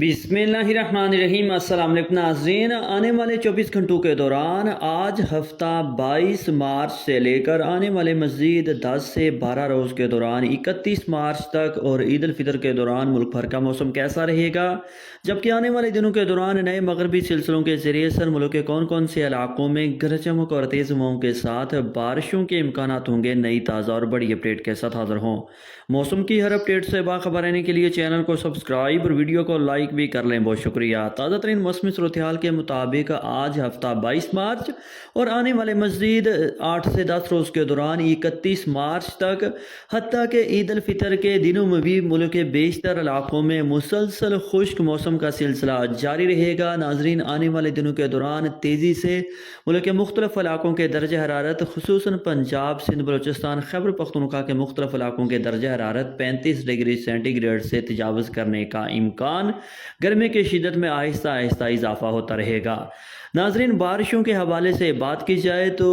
بسم اللہ الرحمن الرحیم۔ السلام علیکم ناظرین، آنے والے 24 گھنٹوں کے دوران آج ہفتہ 22 مارچ سے لے کر آنے والے مزید 10 سے 12 روز کے دوران 31 مارچ تک اور عید الفطر کے دوران ملک بھر کا موسم کیسا رہے گا، جبکہ آنے والے دنوں کے دوران نئے مغربی سلسلوں کے ذریعے سر ملک کے کون کون سے علاقوں میں گرج چمک اور تیز ہواؤں کے ساتھ بارشوں کے امکانات ہوں گے، نئی تازہ اور بڑی اپڈیٹ کے ساتھ حاضر ہوں۔ موسم کی ہر اپڈیٹ سے باخبر رہنے کے لیے چینل کو سبسکرائب اور ویڈیو کو لائک بھی کر لیں، بہت شکریہ۔ تازہ ترین موسمی صورتحال کے مطابق آج ہفتہ 22 مارچ اور آنے والے مزید 8 سے 10 روز کے دوران 31 مارچ تک، حتیٰ کہ عید الفطر کے دنوں میں بھی ملک کے بیشتر علاقوں میں مسلسل خشک موسم کا سلسلہ جاری رہے گا۔ ناظرین، آنے والے دنوں کے دوران تیزی سے ملک کے مختلف علاقوں کے درجہ حرارت، خصوصاً پنجاب، سندھ، بلوچستان، خیبر پختونخوا کے مختلف علاقوں کے درجہ حرارت 35 ڈگری سینٹی گریڈ سے تجاوز کرنے کا امکان، گرمی کی شدت میں آہستہ آہستہ اضافہ ہوتا رہے گا۔ ناظرین، بارشوں کے حوالے سے بات کی جائے تو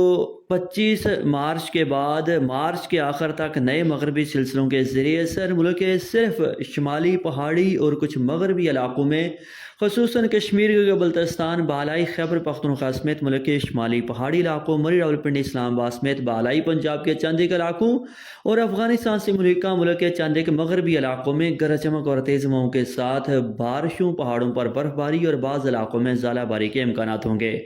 25 مارچ کے بعد مارچ کے آخر تک نئے مغربی سلسلوں کے ذریعے سر ملک کے صرف شمالی پہاڑی اور کچھ مغربی علاقوں میں، خصوصاً کشمیر کے بلتستان، بالائی خیبر پختونخوا سمیت ملک کے شمالی پہاڑی علاقوں، مری راولپنڈی، اسلام آباد سمیت بالائی پنجاب کے چند ایک علاقوں اور افغانستان سے ملکہ ملک کے چند ایک مغربی علاقوں میں گرج چمک اور تیز ہواؤں کے ساتھ بارشوں، پہاڑوں پر برف باری اور بعض علاقوں میں ژالہ باری کے امکانات ہوں گے۔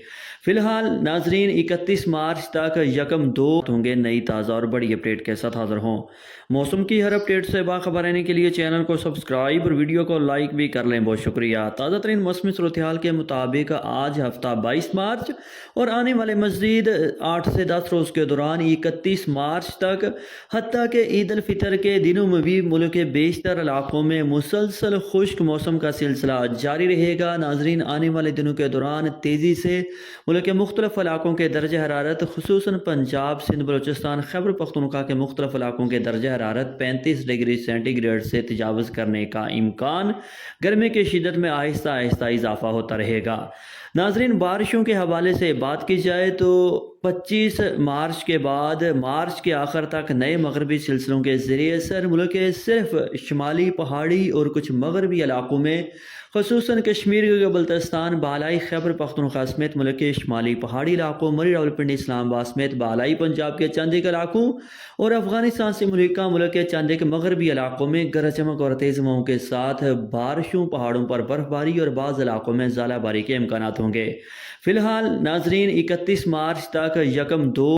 فی الحال ناظرین، 31 مارچ تک یکم دو ہوں گے، نئی تازہ اور بڑی اپڈیٹ کے ساتھ حاضر ہوں۔ موسم کی ہر اپڈیٹ سے باخبر رہنے کے لیے چینل کو سبسکرائب اور ویڈیو کو لائک بھی کر لیں، بہت شکریہ۔ تازہ ترین موسمی صورتحال کے مطابق آج ہفتہ 22 مارچ اور آنے والے مزید 8 سے 10 روز کے دوران 31 مارچ تک، حتیٰ کہ عید الفطر کے دنوں میں بھی ملک کے بیشتر علاقوں میں مسلسل خشک موسم کا سلسلہ جاری رہے گا۔ ناظرین، آنے والے دنوں کے دوران تیزی سے ملک کے مختلف علاقوں کے درجہ حرارت، خصوصاً پنجاب، سندھ، بلوچستان، خیبر پختونخوا کے مختلف علاقوں کے درجہ حرارت 35 ڈگری سینٹی گریڈ سے تجاوز کرنے کا امکان، گرمی کی شدت میں آہستہ آہستہ اضافہ ہوتا رہے گا۔ ناظرین، بارشوں کے حوالے سے بات کی جائے تو 25 مارچ کے بعد مارچ کے آخر تک نئے مغربی سلسلوں کے ذریعے سر ملک کے صرف شمالی پہاڑی اور کچھ مغربی علاقوں میں، خصوصاً کشمیر کے بلتستان، بالائی خیبر پختونخوا سمیت ملک کے شمالی پہاڑی علاقوں، مری راولپنڈی، اسلام آباد سمیت بالائی پنجاب کے چند ایک علاقوں اور افغانستان سے ملکہ ملک کے چند ایک مغربی علاقوں میں گرج چمک اور تیز ہواؤں کے ساتھ بارشوں، پہاڑوں پر برف باری اور بعض علاقوں میں ژالہ باری کے امکانات ہوں گے۔ فی الحال ناظرین، 31 مارچ تک یکم دو